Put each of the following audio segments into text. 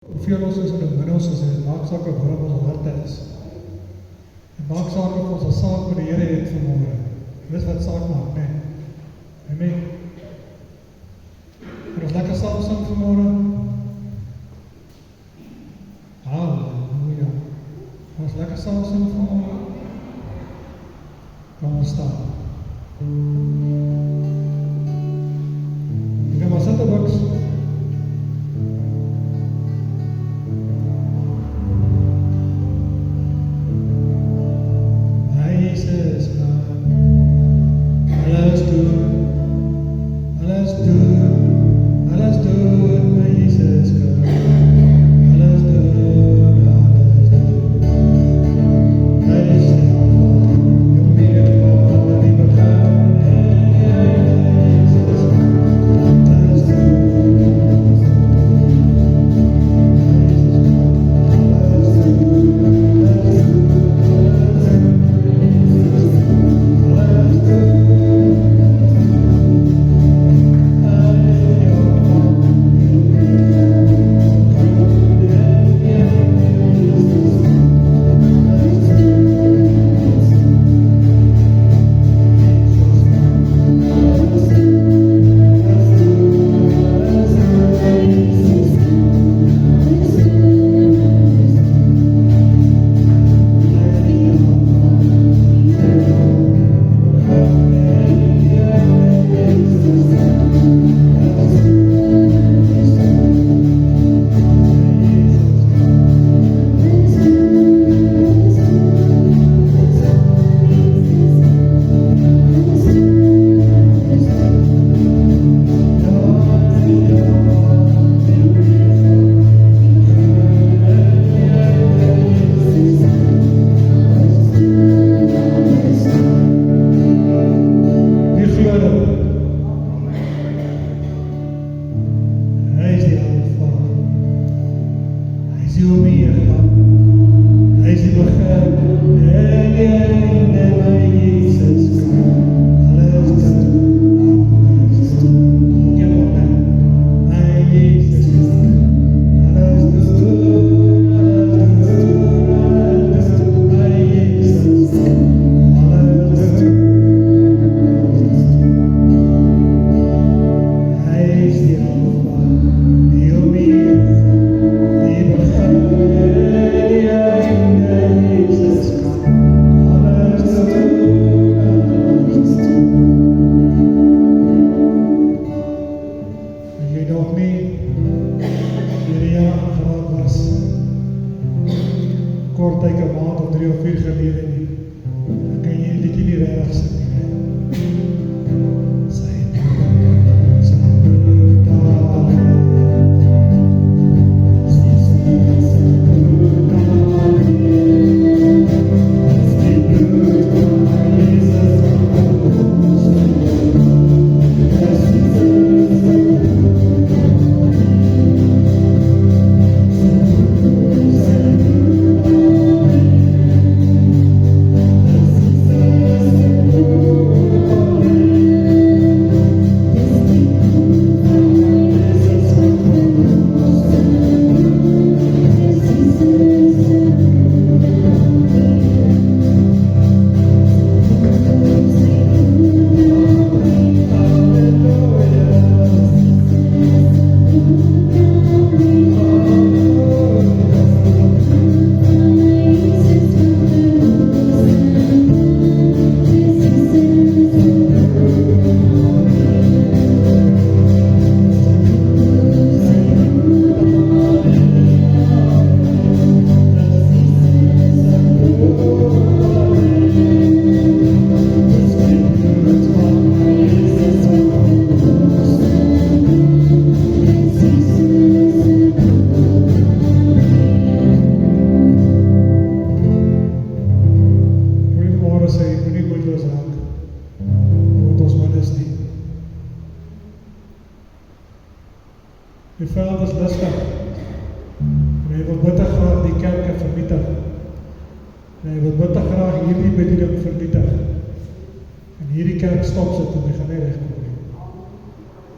Hoeveel ons is in die min ons is, en maak saak of waarom ons harte is. En maak saak of ons 'n saak met die Here het vanmôre. Dis wat saak maak, né? Amen. En ons lekker saam sing vanmôre. Halleluja. Ons lekker saam sing vanmôre. Kom ons staan. Ek gaan maar sit op boks.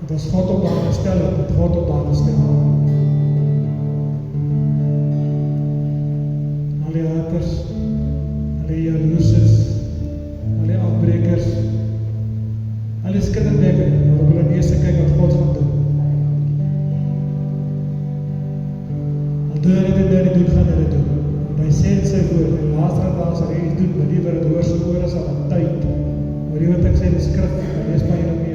Dat is God op daar gestel, dat God op daar gestel. haters, al die jaloerses, al die afbrekers, al die skitterdekke, maar op hulle neus te kyk wat God gaan doen. Al doen hulle dit nou nie doen, gaan hulle doen. Want hy sê in sy woord, en laatste dag sal hy iets doen, maar die wat het hoor sy oor is al aan tyd. Maar die wat ek sê in die skrif, dan lees maar julle mee.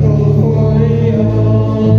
Echo for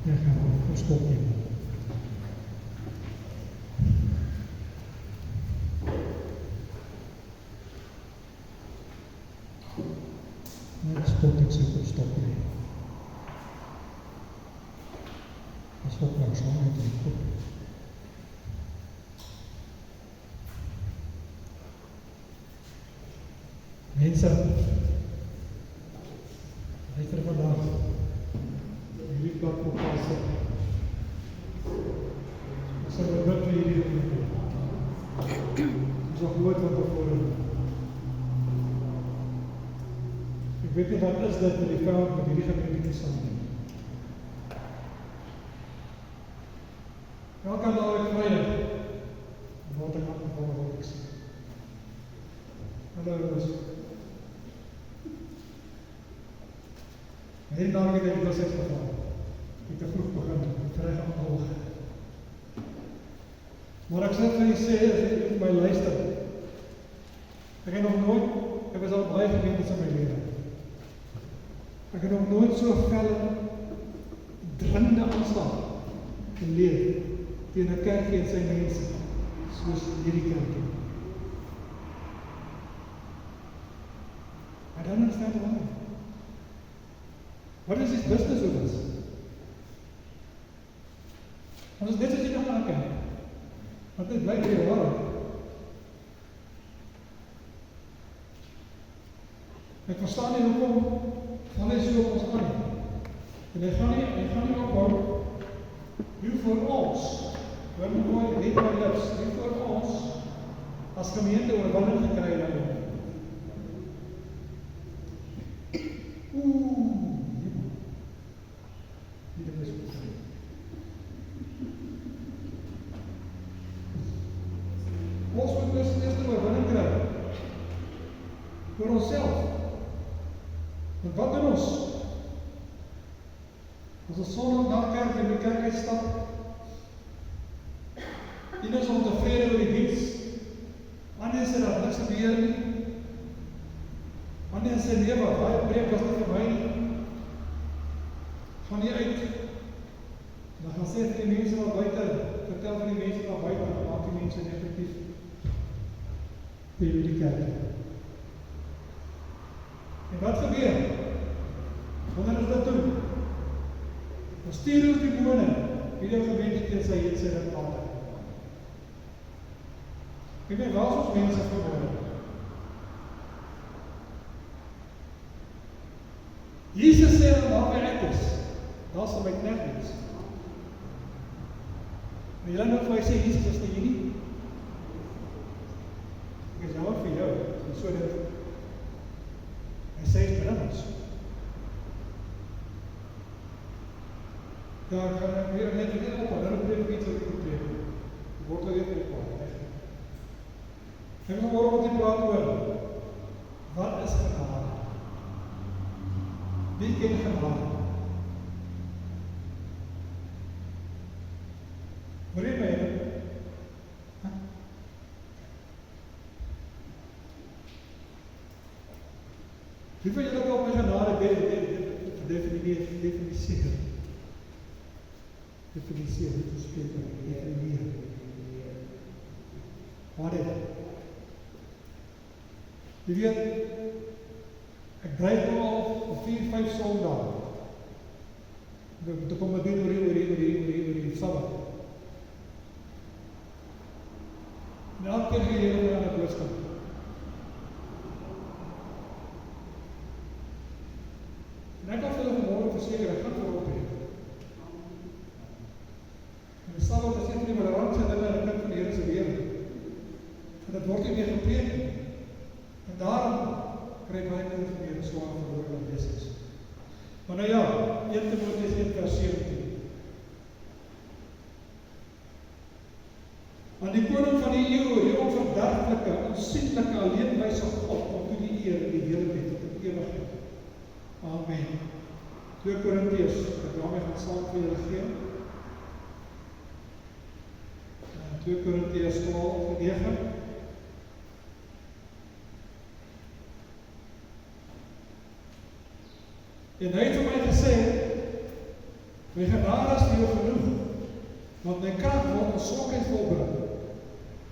Ek gaan stop neem. Stop ek sê op stop neem. Stop nou saam met die kop. Mense, luister vandag, hierdie platform pas op. Ons sal bid vir hierdie gemeente. Ons nog nooit wat tevore. Ek weet nie wat is dit met die veld met hierdie gemeente nie saam nie. Elke dag ek vrydag, wat ek afgevallen wat ek sê. Hallo, hierdie dag het ek was uitgeval. Ek het te vroeg begin, vrydag al. Maar ek sal vir jy sê, as jy vir my luister, ek het nog nooit, ek was al baie gemeentes in my leven. Ek het nog nooit so felle, dringende aanslag geleef teen 'n kerkie en sy mense, soos hierdie kerkie. I don't understand why. What is this business with us? Ons is net as jy kan aankyk. Want dit blyk weer waar. Ek verstaan nie hoekom gaan hy so op ons aan nie. En hy gaan nie ophou. Nu vir ons, hoor my mooi, net my lips, nu vir ons, as gemeente oorwinning gekry het. Ons moet dus eerst oorwinning kry. Voor onsself. Want wat doen ons? As ons sondag na kerk en die kerk uitstap, die is ontevrede oor die diens. Wanneer sê dat niks gebeur nie? Wanneer sê nee, wat baie preek was dit vir my nie? Gaan nie uit. Dan gaan sê vir die mense wat buiten, vertel vir die mense wat buiten, dan maak die mense negatief. Vir die kerk. En wat gebeur? Wanneer ons dit doen? Dan stuur ons die bone, hierdie gemeente teen sy het sy dit altijd. Ek weet, waar is ons mense geworden? Jesus sê dan waar my ek is, daar sal my knegt wees. Maar jy nou vir my sê, Jesus is nie hierdie? Ek is jammer vir jou, en so dit, hy sê het vir ons. Ja, ek gaan weer net op, dan moet ek iets wat ek moet doen. Ek word al weer op. Ek gaan oor wat die praat oor. Wat is genade? Wie ken genade? Hoor jy my? Wie van julle op my genade definiseer? Definiseer, dit is beter, definieer. Wat is dit? Jy weet, ek dryf nou al 4-5 sondag. Toe kom ek doen oor die Sabbat. En elke keer geleer my aan die boodskap. En ek kan vir hulle vanmorgen verseker, ek gaan vir hulle opheer. En die Sabbat is net nie maar rand sy dinge in die kind van die Here se lewe. En dit word nie meer gepreek nie. En daarom kry baie kinders van die Here swaar verloor wat wees is. Maar nou ja, 1 Timoteus 1:17. Aan die koning van die eeuw, die onverderflike, onsienlike, alleenwyse God, om toe die eer en die heerlijkheid tot in ewigheid. Amen. 2 Korintiërs, ek daarmee gaan saam vir julle gee. 2 Korintiërs 12:9. En hy het vir my gesê, My genade is vir jou genoeg, want my krag word ons swakheid volbring.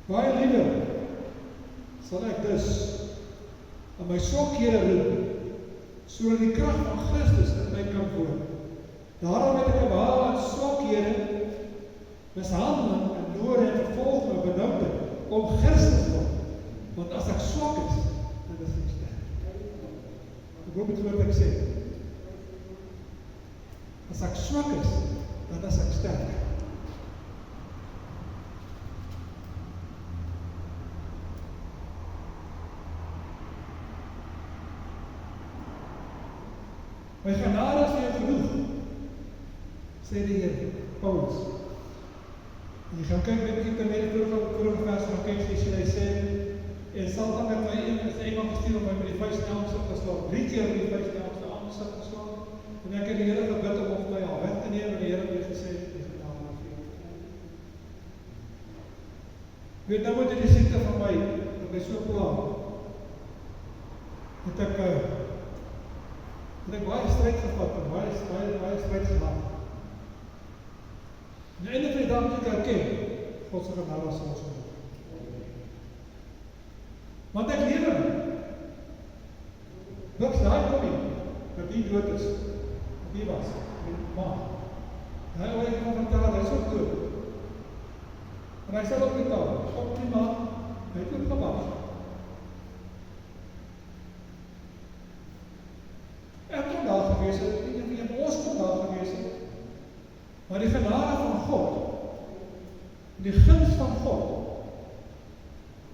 Baie liewer sal ek dus aan my swakhede roep, sodat die krag van Christus in my kan woon. Daarom het ek 'n behaal aan swakhede, mishandeling en nood en vervolging en benoudheid om Christus te word. Want as ek swak is, dan is ek sterk. Ek hoop het wat ek sê. As ek swak is, dan is ek sterk. My genade is vir jou genoeg, sê die Here, Paulus. En jy gaan kyk met die vorige vers van kyk, hy sê, en sal dan met my iemand gestuur om my met die vuist aangesig te slaan, 3 keer met die vuist aangesig te slaan, en ek het die Here gebid om my al weg te neem, en die Here het gesê, die genade vir jou. Weet nou wat die siekte van my so pla, het ek baie strijd gevat, en baie strijd gehad. En die einde van die dag moet ek herken, God se genade sal ons genoeg. Want ek lewe nie. Niks daai kom nie, dat die dood is, dat die was, maar, hy wil ek van vertel, hy is ook dood. En hy sal ook betaal, op die maan, hy het ook gewas. Ek kom daar gewees het, en ons kom daar gewees het, maar die genade van God, die guns van God,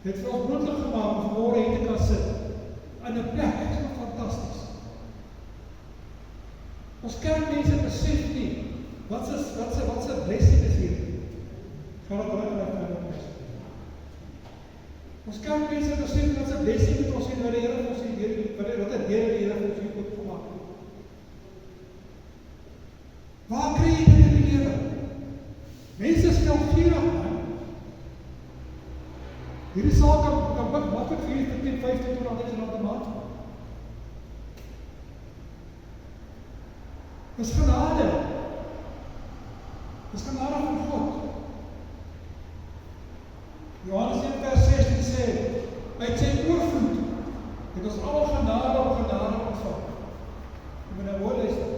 het vir ons moontlik gemaak om vanmôre hier te kan sit, in 'n plek, dit is nog fantasties. Ons kerkmense besef nie, wat se blessing is hier. Gaan dit baie reg. Ons kerkmense besef wat se blessing het ons hier, wat die Here ons hier, wat het die Here ons hier goed gemaak. Waar kry jy dit in die lewe? Mense stel gierig, man. Hierdie saak kan bik makkelijk 4, 10, 15, 20 rand 'n maand. Dis genade. Dis genade van God. Johannes 1 vers 16 sê, uit sy oorvloed het ons al genade op genade ontvang. Jy moet nou hoor luister.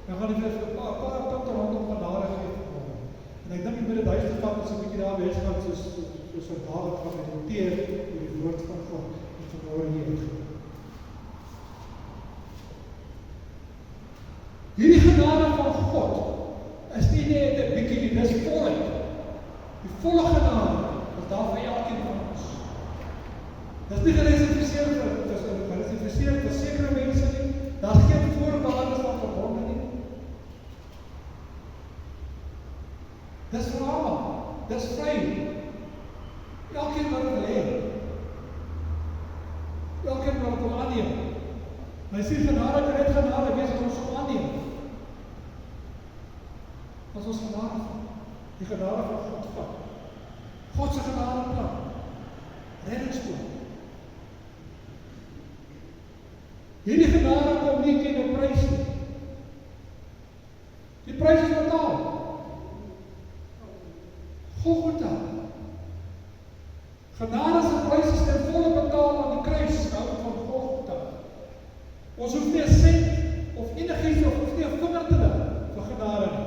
Dan gaan die vir 'n paar punte rondom genade gee. En ek dink jy moet dit huisgevat as 'n bietjie daar wees gaan soos wat Dawid gaan mediteer oor die woord van God en vanmôre hier uitgaan. Hierdie genade van God is nie net 'n bietjie nie, dis voluit. Die volle genade is daar vir elkeen van ons. Dis nie gereserveer vir sekere mense nie. Daar's geen voorwaardes van verbonde nie. Dis vir almal. Dis vry. Elkeen wat dit wil hê. Elkeen wat dit wil aanneem. Hy sê genade kan net genade wees as ons hom aanneem. As ons genade van die genade van God vat. God se genade plan. Reddingsplan. Hierdie genade kom nie teen 'n prys nie. Die prys is betaal. Golgotha. Genade se prys is ten volle betaal aan die kruis van Golgotha. Ons hoef nie 'n sent of enigiets of nie 'n vinger te lig vir genade nie.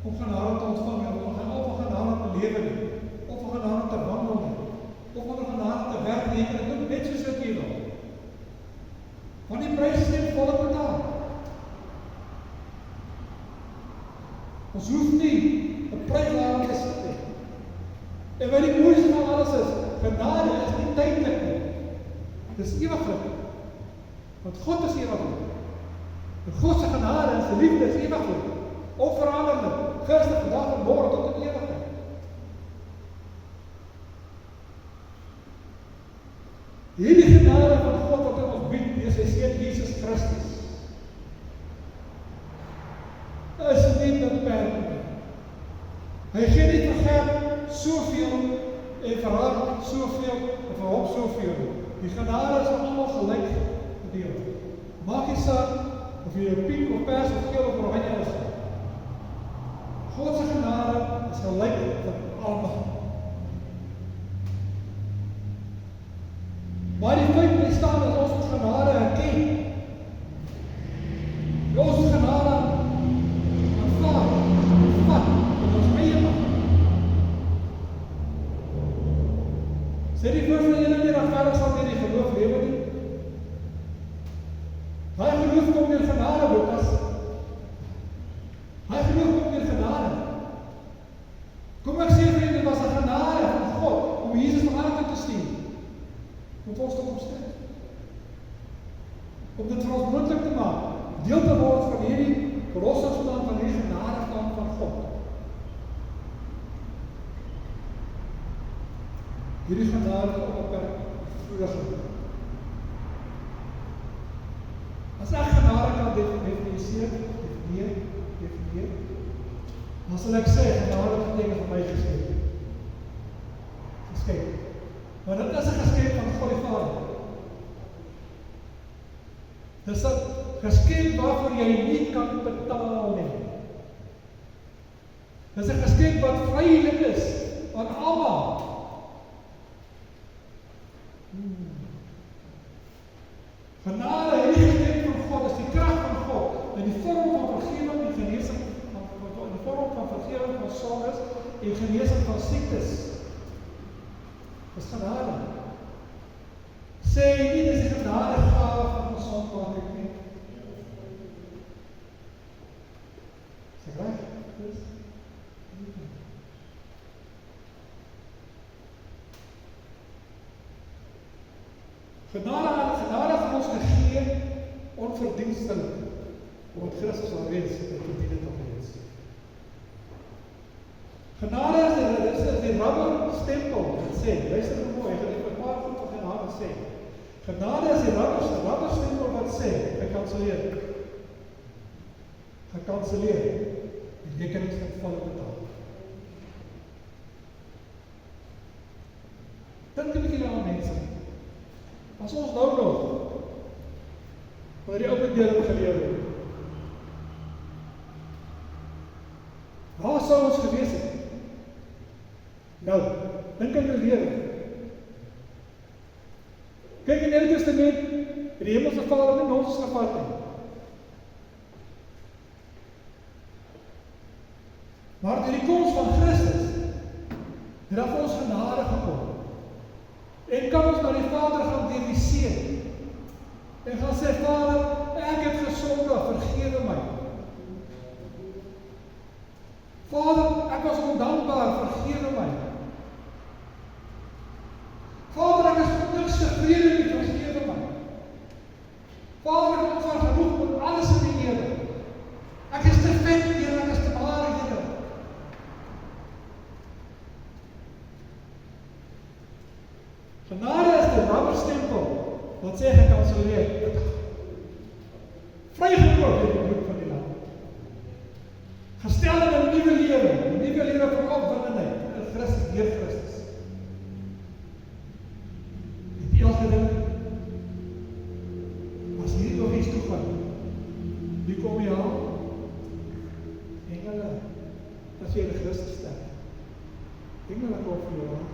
Om genade te ontvang en om genade te lewe nie. Of om genade te wandel nie. Of om genade te werk nie. Ek doen net soos wat jy wil. Want die prys is ten volle betaal. Ons hoef nie 'n prys laat te sit nie. En wat die mooiste van alles is, genade is nie tydelik nie. Dis ewiglik. Want God is ewiglik. En God se genade en sy liefde is ewiglik. Onveranderlik. Gister, vandag en môre tot in ewigheid. Hierdie genade van God wat ons bied, deur sy seun Jesus Christus, is nie beperk nie. Hy gee nie vir geld soveel en vir haar soveel en vir hom soveel. Die genade is almal gelyk verdeel. Maak nie saak of jy 'n pink of pers of geel of oranje is. God se genade is gelyk vir almal. Maar die feit bly staan dat ons ons genade erken. Ons genade aanvaar, vat, met ons eie mag. Sê die woord van julle nie regverdig sal deur die geloof lewe nie. Hy geloof kom deur genade, Lukas. Hy geloof kom deur genade. Kom ek sê vir julle, dit was 'n genade van God om Jesus na aarde te stuur. Om vir ons te kom sterf. Om dit vir ons moontlik te maak, deel te word van hierdie verlossingsplan, van hierdie genadeplan van God. Hierdie genade is onbeperk vloedig. As ek genade kan definieer, dan sal ek sê, genade beteken vir my geskenk. Geskenk. Maar dit is 'n geskenk van God die Vader. Dis 'n geskenk waarvoor jy nie kan betaal nie. Dis 'n geskenk wat vrylik is aan almal. Genade, hierdie geskenk van God, is die krag van God in die vorm van vergewing en genesing, in die vorm van vergewing van sondes en genesing van siektes. Dis genade. Sê nie, dis die genade gawe van gesondmaking nie. Is ek reg? Dis genade van ons gegee, onverdienstelik, omdat Christus alreeds het verdien het alreeds. Genade is die rubber stempel, wat sê, luister nou mooi, ek gaan net 'n paar goed van genade sê. Genade is die rubber stempel wat sê, gekanselleer, die rekenings van volle betaal. Dink 'n bietjie aan mense. As ons nou nog oor die openbaring geleer het, waar sou ons gewees het? Nou, dink aan jou lewe. Kyk in die Nuwe Testament, die hemelse Vader nie ons gevat nie. Maar deur die koms van Christus, het daar vir ons genade gekom. En kan ons na die Vader gaan deur die Seun en gaan sê, Vader, ek het gesondig, vergewe my. Vader, ek was ondankbaar, vergewe my. Vader, ek is tot niks tevrede nie, vergewe my. Vader, ek ontvang genoeg met alles in die Here. Ek is te vet, Here, ek is te mager, Here. Genade is die rubberstempel wat sê gekanselleer. Vrygekoop deur die bloed van die Lam. Gestel in 'n nuwe lewe van opwindendheid in Christus, deur Christus. Die eerste ding, as hierdie nog iets toegaan, wie kom jy aan? Engele, as jy in Christus sterf. Engele kom vir jou aan.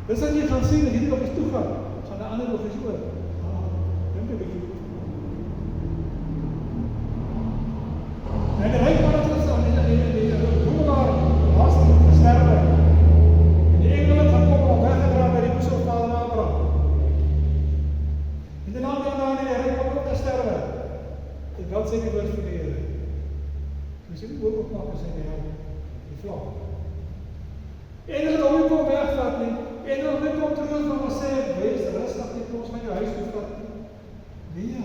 Dis wat jy gaan sien, en hierdie nog eens toegaan, gaan die ander nog eens oor. Dink 'n bietjie. En die ryk man het gestaan, en die boemelaar haast gesterwe. En die engele het gaan kom en weggedraai by die boesel van Abraham. En die ander dan die ryk man ook gesterwe. En wat sê die woord van die Here? As jy die oor opmaak, is hy die vlam. En hulle hom nie kom wegvat nie. En hulle net kom terug van ons sê, wees rustig, nie kom ons met jou huis toe vat. Nee.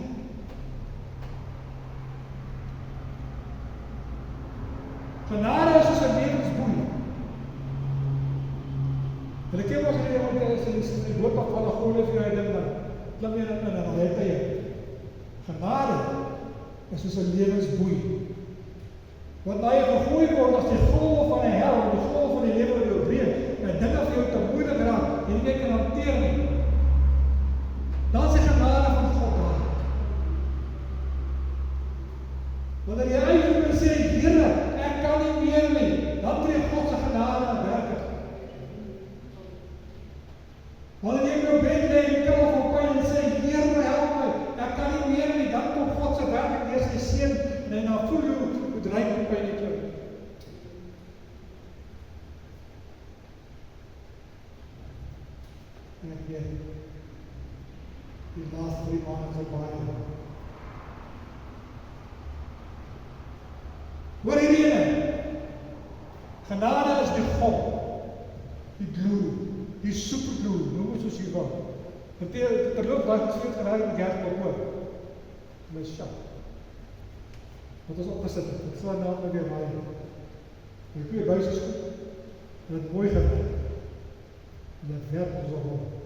Genade is soos 'n lewensboei. Hulle ken ons nie om die boodskap van 'n goeie vir jou ding dan. Klim weer in en dan red hy jou. Genade is soos 'n lewensboei. Wat na jou gegooi word as die golwe van die hel, die golwe van die lewe wat jou breek, en dinge vir jou te moeilik raak, en jy kan hanteer nie. Dan is die genade van God daar. Wanneer jy uitroep en sê, Here, ek dan voel jy hoe dreig die pyn uit jou. En ek weet, die laaste 3 maande is baie. Hoor hierdie ene, genade is die God, die glue, die superglue, noem het soos jy wil. Terloop daai gesê genade met Gert op my sjak. Wat ons opgesit het, ek sal nou weer raai. My goeie buis is goed, en het mooi gewerk. En het werk ons al op.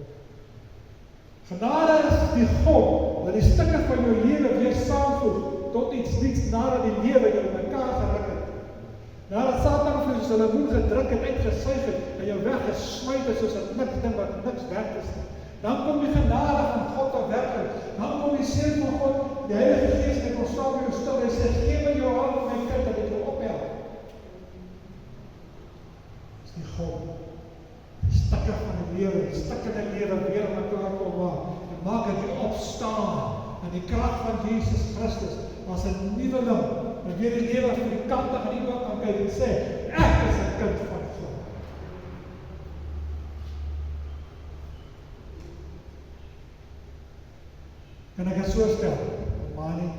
Genade is die God, wat die stukke van jou lewe weer saamvoeg, tot iets niets nadat die lewe jou in mekaar geruk het. Nadat Satan vir soos hulle moed gedruk en uitgesuig het, en jou weggesmuit het soos 'n niks ding wat niks werd is. Dan kom die genade van God te werk. Dan kom die seën van God, die Heilige Gees en ons saam met jou stil en sê, gee my jou hand, my kind, dat ek jou ophelp. Dis die God. Die stukke van die lewe, die stukke in die lewe weer aan mekaar kom maak. En maak dat jy opstaan in die krag van Jesus Christus as 'n nuweling. En weer die lewe van die kant aan die oog kan kyk en sê, ek is 'n kind van God. Kan ek het so stel? Maar nie.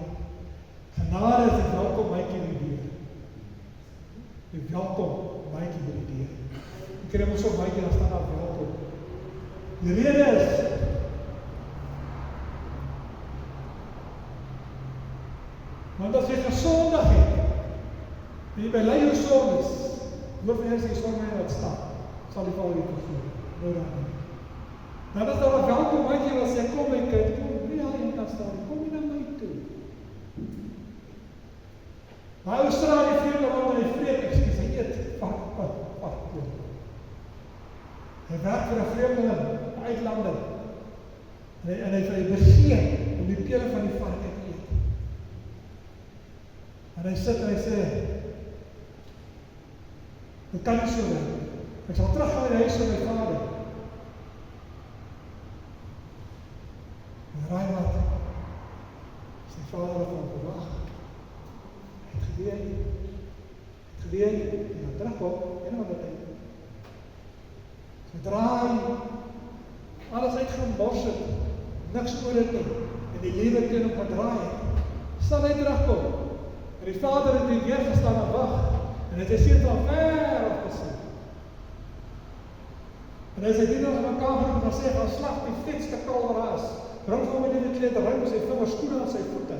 Genade is 'n welkom maatjie by die deur. 'n welkom maatjie by die deur. Ek kry mos op maatjie, dan staan daar welkom. Die rede is, want as jy gesondig het, en jy bely jou sondes, hoef nie eens die sonde wat staan, sal die Vader jou vergewe. Nou dan nie. Dan is daar 'n welkom maatjie wat sê, kom my kind, kom nie al in kan staan, kom nie na my toe. Maar Australië vrede rond en hy vreed, hy eet, pak. Hy werk vir 'n vreemdeling, 'n uitlander, en hy begeer om die pele van die vark te eet. En hy sit en hy sê, dit kan nie so werk. Ek sal terug gaan in die huis van my vader. En raai wat? Sy vader van verwag. Hy het geweet, en dan terugkom, en wat het hy? Sy draai, alles uitgemors het, niks oor het nie, en die lewe teen hom gedraai het, sal hy terugkom. En die vader het die weer gestaan en wag, en het is hier van ver af gesien. En hy sy dieners in mekaar geroep en sê, gaan slag die vetste kalveraas, bring hom in die kleed ring, sy vingers skoene aan sy voete.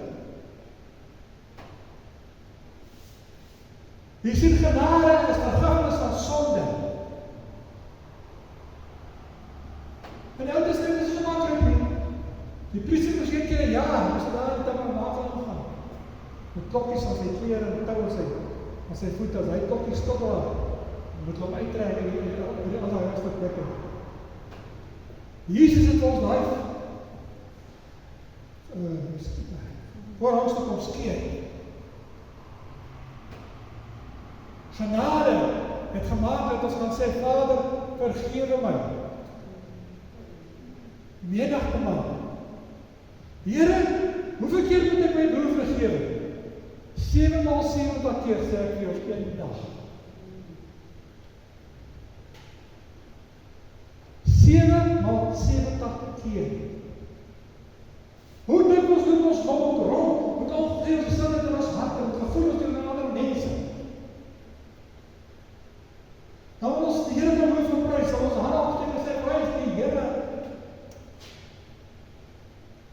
Jy sien, genade is vergifnis van sonde. En die Ou Testament is so maklik nie. Die priester moes een keer 'n jaar, moes daar in die tabernakel gaan. Met klokkies aan sy klere en tou aan sy voete, as hy klokkies tot daar, moet hom uittrek in die allerheiligste plekke. Jesus het ons daai voorhangstuk kom skeer. Genade het gemaak dat ons kan sê, Vader, vergewe my. Menigte man. Here, hoeveel keer moet ek my broer vergewe? 7 maal 70 keer sê ek vir jou een dag. 7 maal 70 keer. Hoe dikwels doen ons mond rond, met al die gesinne in ons hart, en het gevoel teenoor ander mense. Dan wil ons die Here nou verprys, dan ons hande opsteek en sê, prys die Here.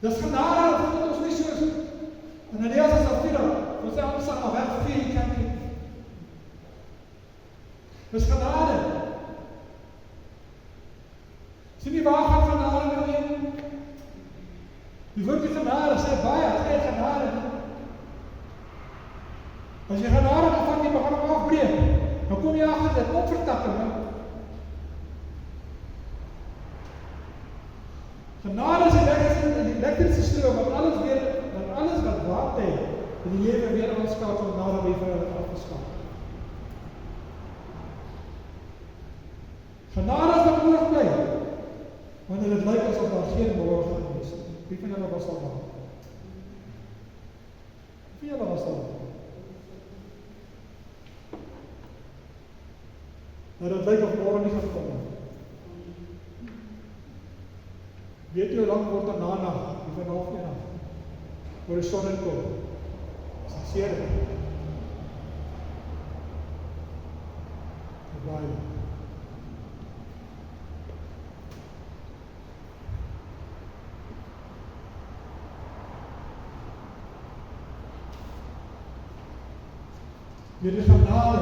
Dis genade dat ons nie so is. En in die as Safira, ons sê ons sal weg vir die kant nie. Dis genade. Sien nie waar gaan genade nou heen? Die woord die genade sê baie, as jy genade. As jy genade afvat, jy begin hom afbreek. Dan kom jy agter dit opvertakking. Genade is die elektriese stroom, wat alles wat water het, in die lewe weer aanskakel, nadat jy vir hulle afgeskakel. Genade is wat oor bly, wanneer het lyk asof daar geen môre gaan wees. Wie van julle was al daar? Wie julle was al daar? dat dit lyk of môre nie gaan kom nie. Weet jy hoe lang word er na nag, die van 12:30 af, voor die son inkom? Is die 7. Baie. Jullie genade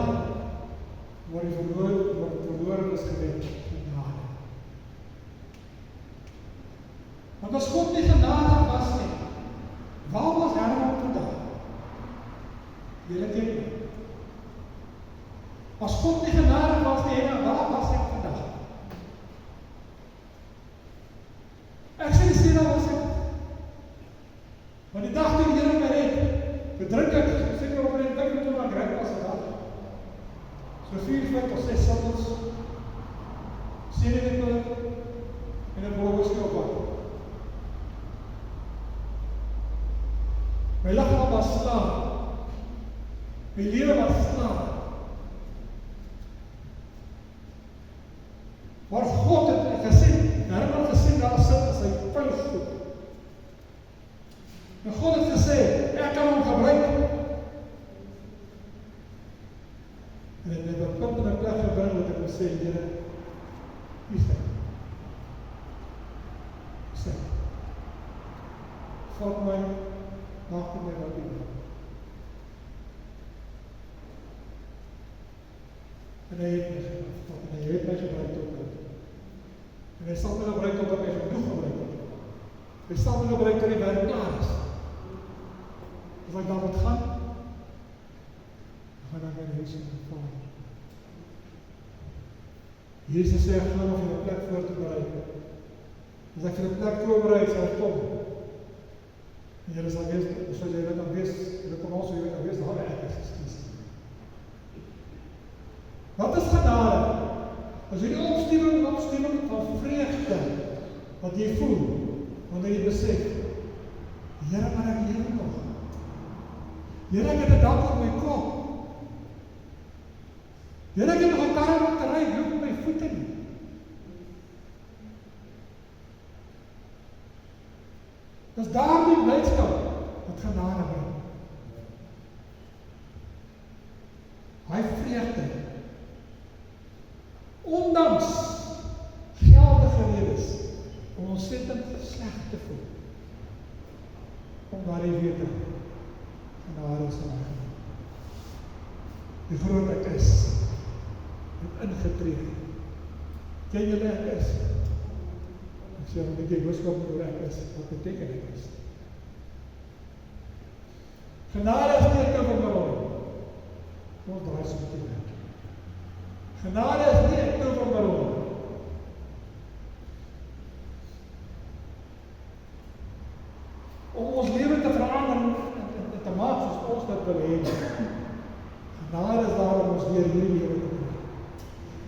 word verloren is gered. Genade. Want as God nie genade was nie, waar was Herman vandag? Julle ken my. As God nie genade was nie, waar was ek vandag? Ek sê die sê was ek. Want die dag toe die Here my red, bedruk ek, seker op die dink toe ek reg was vandag. So 4, 5 of 6 sappels, sedenpille en 'n bol whisky op pad. My liggaam was slaap. My lewe was slaap. Maar God het gesien, Herman gesien daar sit as hy vuil goed. En God het gesê, ek kan hom gebruik. En het met 'n punt in 'n plek gebring wat ek sê, Here, U is daar. Sê, vat my, maak my wat U wil. En hy het my gevat, en hy het my gebruik tot dit. En hy sal my gebruik tot dat hy genoeg gebruik het. Hy sal my gebruik tot die werk klaar is. As ek dan wat gaan ek my huis in die Vader. Jesus sê, ek gaan om vir 'n plek voor te berei. As ek vir 'n plek voorberei, sal ek kom. En julle sal wees, sal julle dan wees, julle kom ons, julle dan wees, daar ek is Christus. Wat is genade? As jy die opstuwing van vreugde wat jy voel, wanneer jy besef, Here, maar ek lewe nog. Here, ek het 'n dak op my kop. Here, ek het nog 'n kar om te ry, ek loop op my voete nie. Dis daardie blydskap wat genade bring. Hy vreugde. Ondanks geldige redes om ontsettend sleg te voel. Om daar die weet genade is aan my. Die groot ek is het ingetree. Ken julle ek is? Ek sê, want ek boodskap oor ek is, wat beteken ek is? Genade is nie 'n tovermiddel. Ons draai so met die werk. Genade is nie 'n tovermiddel. Om ons lewe te verander en te maak soos ons dit wil hê. Genade is daar om ons deur hierdie lewe te bring.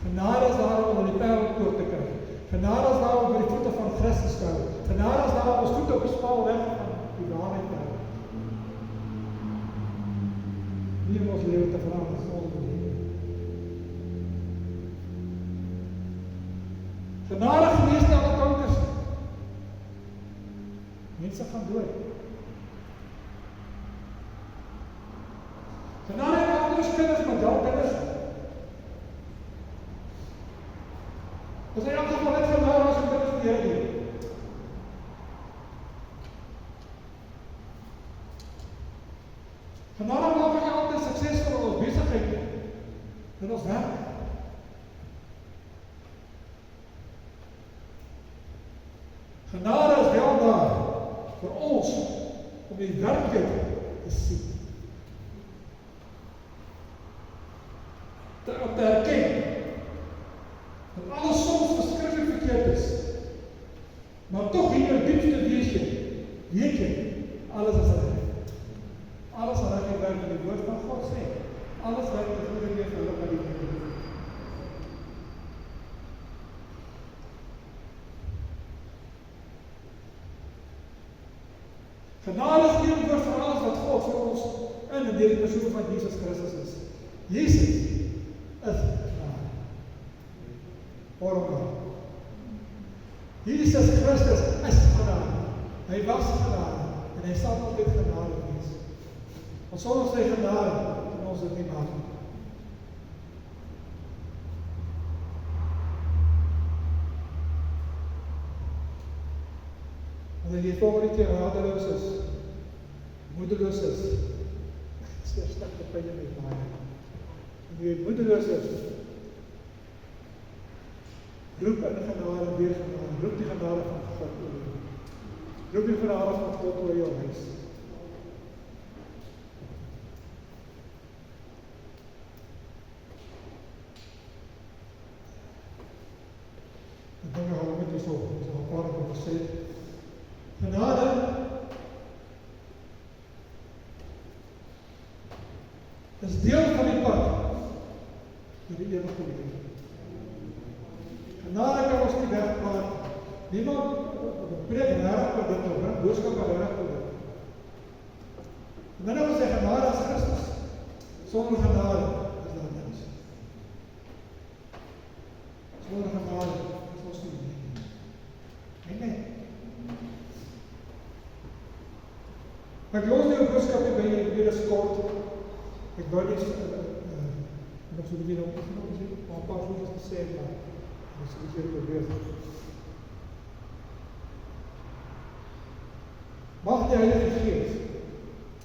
Genade is daar om in die Parelpoort te kry. Genade is daar om by die voete van Christus te hou. Genade is daar om ons voete op die smal weg van die waarheid te hou. Nie om ons lewe te verander, is ons lewe. Genade genees nie alle kankers. Mense gaan dood. Genade het anders kinders, maar jou kinders. As hy in elk geval net genade as hy kinders die Here lewe. Genade maak jy altyd suksesvol in ons besigheid, in ons werk. Genade is wel daar vir ons om die werklikheid te sien. Te herken dat alles soms verskriklik verkeerd is, maar tog in jou diepste wese weet jy, alles is reg. Alles wat ek werk in die woord van God sê, alles wat ek goeie weer vir hulle wat die Here doen. Genade is nie oor vir alles wat God vir ons in en deur die persoon van Jesus Christus is. Jesus is genade. Waarom dan? Jesus Christus is genade. Hy was genade en hy sal altyd genade wees. Want sonder sy genade kan ons dit nie maak nie. En jy volgende keer radeloos is, moedeloos is, seer stikte pyn in die baie. En jy moedeloos is, roep in die genade weer genade, roep die genade van God oor jou. Roep die genade van God oor jou huis. Ek dink ek met jy so, ek sal paar ek wil sê, genade is deel van die pad die ewige lewe. Genade kan ons nie wegpraat. Niemand preek reg oor dit, of boodskap reg oor dit. En dan ons sê genade is Christus. Sonder genade is daar niks. Sonder genade is ons nie lewe. Nee. Ek los die boodskap by jy weer is kort. Ek wou net nog so weer op sê, maar 'n paar goedjies gesê, maar dis nie weer probeer. Mag die Heilige Gees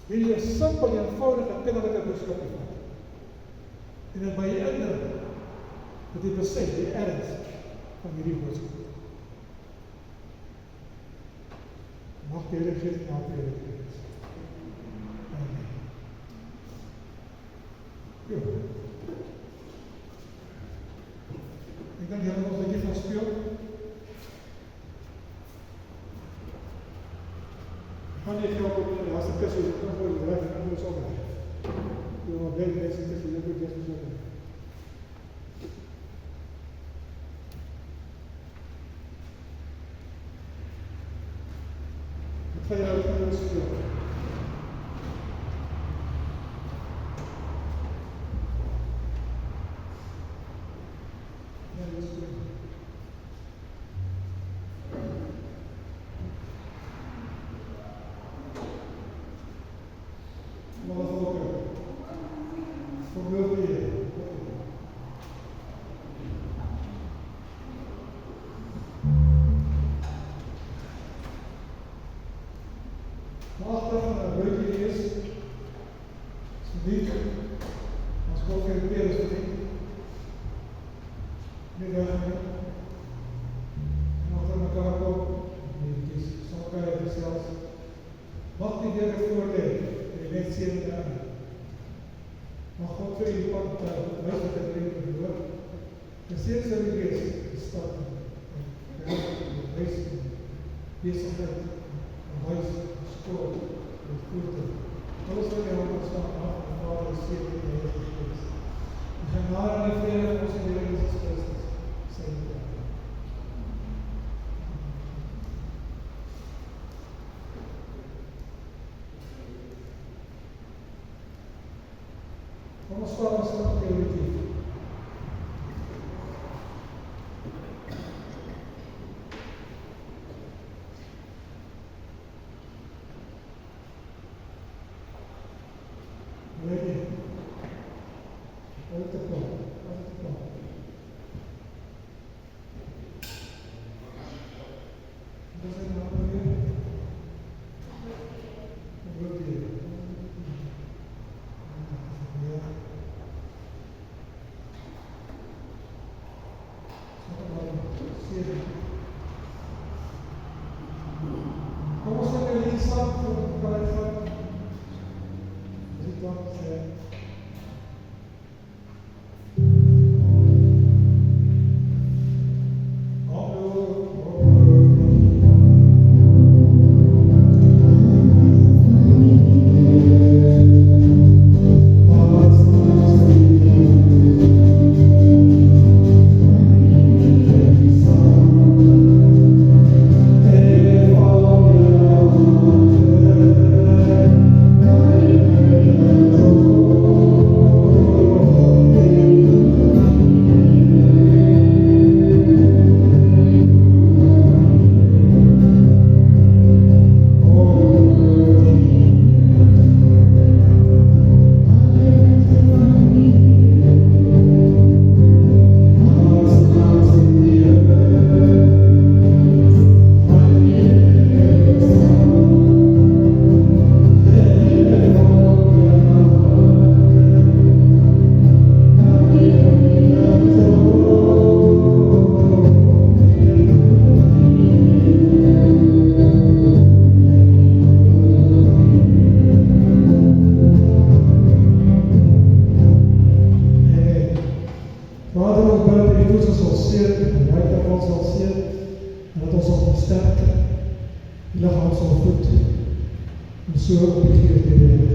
hierdie 'n simpel en eenvoudige kinderlike boodskap vat. En dit by jou indruk dat jy besef die erns van hierdie boodskap. Mag die Heilige Gees help jou dit. Ja. Ik denk dat we nog een beetje gaan spelen. Ik ga niet helpen op de laatste kussen, ik kan voor de rest en dan zo weg. Ik wil nog beter mensen tussen de goedjes en zo. Ik ga jou even spelen. Vamos falar sobre teologia. sal voed en so op die gees die Here.